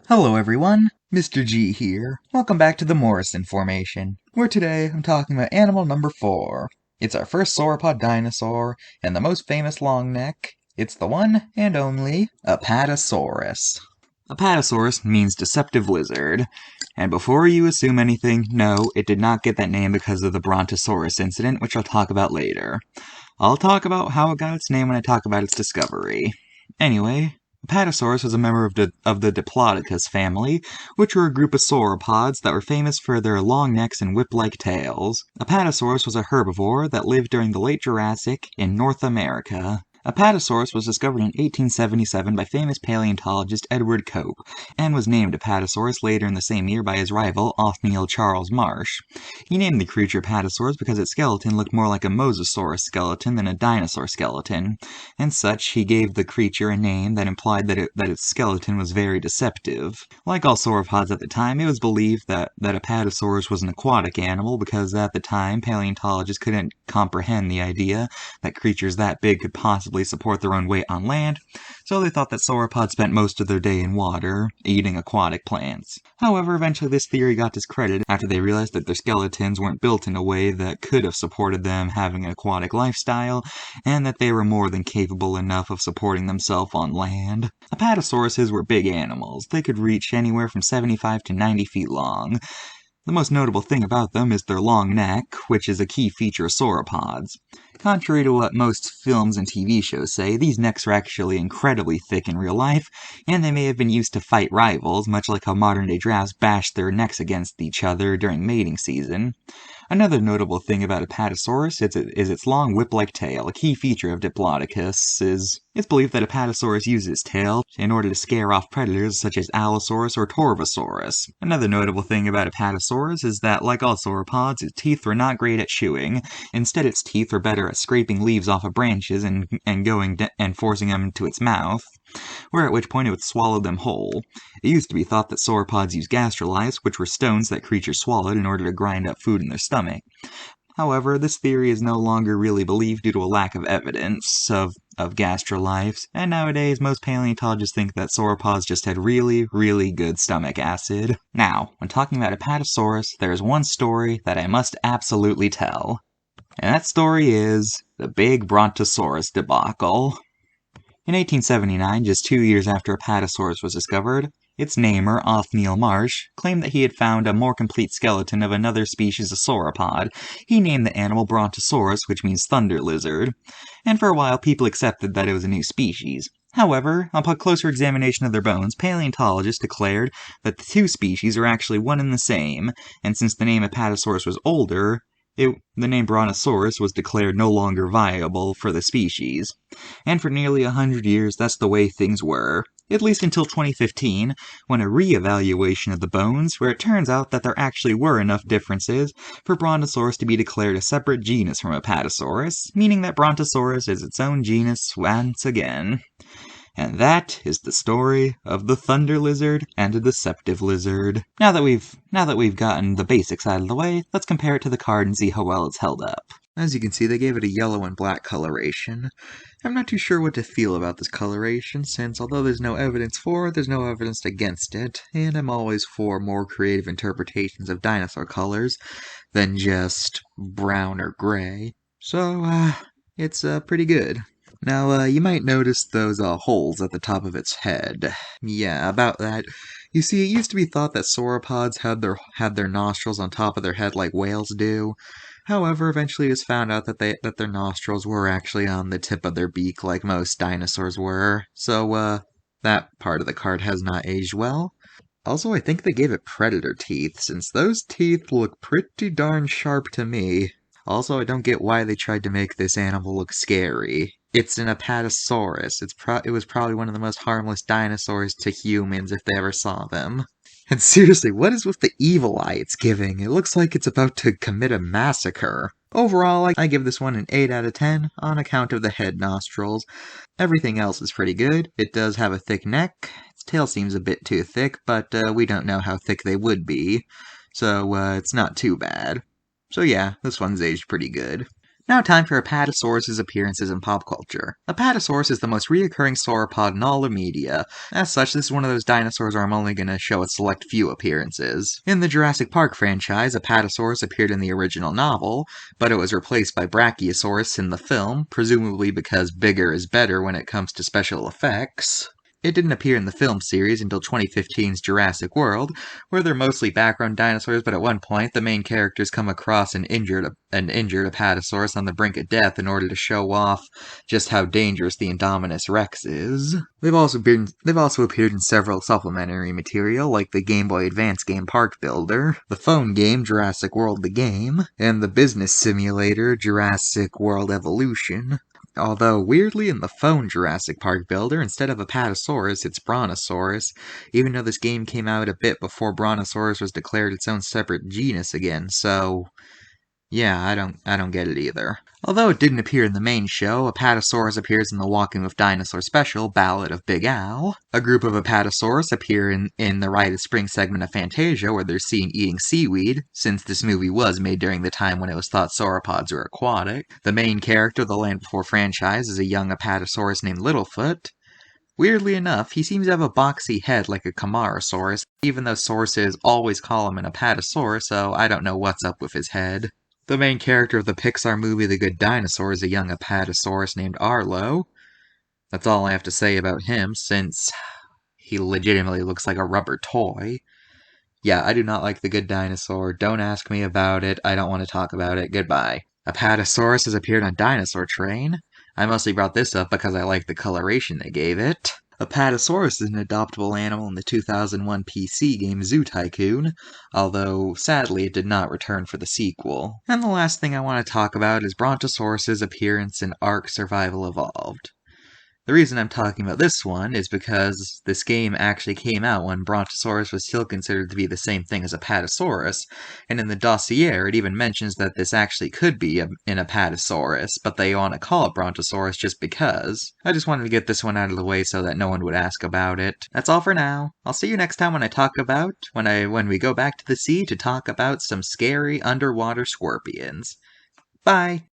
Hello everyone, Mr. G here. Welcome back to the Morrison Formation, where today I'm talking about animal number 4. It's our first sauropod dinosaur, and the most famous long neck. It's the one and only Apatosaurus. Apatosaurus means deceptive lizard, and before you assume anything, no, it did not get that name because of the Brontosaurus incident, which I'll talk about later. I'll talk about how it got its name when I talk about its discovery. Anyway, Apatosaurus was a member of the Diplodocus family, which were a group of sauropods that were famous for their long necks and whip-like tails. Apatosaurus was a herbivore that lived during the late Jurassic in North America. Apatosaurus was discovered in 1877 by famous paleontologist Edward Cope, and was named Apatosaurus later in the same year by his rival, Othniel Charles Marsh. He named the creature Apatosaurus because its skeleton looked more like a mosasaurus skeleton than a dinosaur skeleton, and such he gave the creature a name that implied that its skeleton was very deceptive. Like all sauropods at the time, it was believed that Apatosaurus was an aquatic animal because at the time paleontologists couldn't comprehend the idea that creatures that big could possibly support their own weight on land, so they thought that sauropods spent most of their day in water, eating aquatic plants. However, eventually this theory got discredited after they realized that their skeletons weren't built in a way that could have supported them having an aquatic lifestyle, and that they were more than capable enough of supporting themselves on land. Apatosauruses were big animals. They could reach anywhere from 75 to 90 feet long. The most notable thing about them is their long neck, which is a key feature of sauropods. Contrary to what most films and TV shows say, these necks are actually incredibly thick in real life, and they may have been used to fight rivals, much like how modern-day giraffes bash their necks against each other during mating season. Another notable thing about Apatosaurus is its long whip-like tail. A key feature of Diplodocus is it's believed that Apatosaurus uses its tail in order to scare off predators such as Allosaurus or Torvosaurus. Another notable thing about Apatosaurus is that, like all sauropods, its teeth were not great at chewing. Instead, its teeth were better at scraping leaves off of branches and forcing them into its mouth, at which point it would swallow them whole. It used to be thought that sauropods used gastroliths, which were stones that creatures swallowed in order to grind up food in their stomach. However, this theory is no longer really believed due to a lack of evidence of gastroliths, and nowadays most paleontologists think that sauropods just had really, really good stomach acid. Now, when talking about Apatosaurus, there is one story that I must absolutely tell. And that story is the Big Brontosaurus debacle. In 1879, just 2 years after Apatosaurus was discovered, its namer, Othniel Marsh, claimed that he had found a more complete skeleton of another species of sauropod. He named the animal Brontosaurus, which means thunder lizard, and for a while people accepted that it was a new species. However, upon closer examination of their bones, paleontologists declared that the two species are actually one and the same, and since the name Apatosaurus was older, the name Brontosaurus was declared no longer viable for the species. And for nearly 100 years, that's the way things were. At least until 2015, when a re-evaluation of the bones, where it turns out that there actually were enough differences for Brontosaurus to be declared a separate genus from Apatosaurus, meaning that Brontosaurus is its own genus once again. And that is the story of the thunder lizard and the deceptive lizard. Now that we've gotten the basics out of the way, let's compare it to the card and see how well it's held up. As you can see, they gave it a yellow and black coloration. I'm not too sure what to feel about this coloration, since although there's no evidence for it, there's no evidence against it, and I'm always for more creative interpretations of dinosaur colors than just brown or gray. So, it's pretty good. Now, you might notice those holes at the top of its head. Yeah, about that. You see, it used to be thought that sauropods had their nostrils on top of their head like whales do. However, eventually it was found out that their nostrils were actually on the tip of their beak like most dinosaurs were. So, that part of the card has not aged well. Also, I think they gave it predator teeth, since those teeth look pretty darn sharp to me. Also, I don't get why they tried to make this animal look scary. It's an Apatosaurus. It was probably one of the most harmless dinosaurs to humans if they ever saw them. And seriously, what is with the evil eye it's giving? It looks like it's about to commit a massacre. Overall, I give this one an 8 out of 10 on account of the head nostrils. Everything else is pretty good. It does have a thick neck. Its tail seems a bit too thick, but we don't know how thick they would be. So, it's not too bad. So yeah, this one's aged pretty good. Now time for Apatosaurus' appearances in pop culture. Apatosaurus is the most reoccurring sauropod in all of media. As such, this is one of those dinosaurs where I'm only going to show a select few appearances. In the Jurassic Park franchise, Apatosaurus appeared in the original novel, but it was replaced by Brachiosaurus in the film, presumably because bigger is better when it comes to special effects. It didn't appear in the film series until 2015's Jurassic World, where they're mostly background dinosaurs, but at one point the main characters come across an injured Apatosaurus on the brink of death in order to show off just how dangerous the Indominus Rex is. They've also appeared in several supplementary material, like the Game Boy Advance game Park Builder, the phone game Jurassic World the Game, and the business simulator Jurassic World Evolution. Although, weirdly, in the phone Jurassic Park Builder, instead of Apatosaurus, it's Brontosaurus, even though this game came out a bit before Brontosaurus was declared its own separate genus again, so yeah, I don't get it either. Although it didn't appear in the main show, Apatosaurus appears in the Walking with Dinosaur special, Ballad of Big Al. A group of Apatosaurus appear in the Rite of Spring segment of Fantasia, where they're seen eating seaweed, since this movie was made during the time when it was thought sauropods were aquatic. The main character of the Land Before franchise is a young Apatosaurus named Littlefoot. Weirdly enough, he seems to have a boxy head like a Camarasaurus, even though sources always call him an Apatosaurus, so I don't know what's up with his head. The main character of the Pixar movie The Good Dinosaur is a young Apatosaurus named Arlo. That's all I have to say about him, since he legitimately looks like a rubber toy. Yeah, I do not like The Good Dinosaur. Don't ask me about it. I don't want to talk about it. Goodbye. Apatosaurus has appeared on Dinosaur Train. I mostly brought this up because I like the coloration they gave it. Apatosaurus is an adoptable animal in the 2001 PC game Zoo Tycoon, although sadly it did not return for the sequel. And the last thing I want to talk about is Brontosaurus' appearance in Ark Survival Evolved. The reason I'm talking about this one is because this game actually came out when Brontosaurus was still considered to be the same thing as Apatosaurus, and in the dossier it even mentions that this actually could be an Apatosaurus, but they want to call it Brontosaurus just because. I just wanted to get this one out of the way so that no one would ask about it. That's all for now. I'll see you next time when we go back to the sea to talk about some scary underwater scorpions. Bye!